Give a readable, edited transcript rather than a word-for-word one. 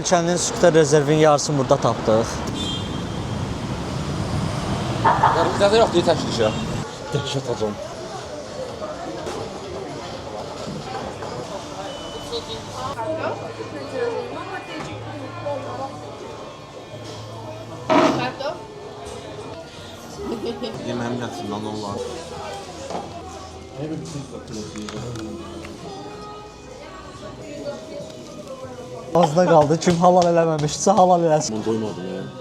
Ölkənin skuter rezervinin yarısını burada tapdıq. Bizdə yox deyə təşkil. Dəhşət hocam. Yeməğim gətirsin lan onlar. Azda qaldı. Kim halal eləməmişsə halal eləsin. Mən doymadım ya.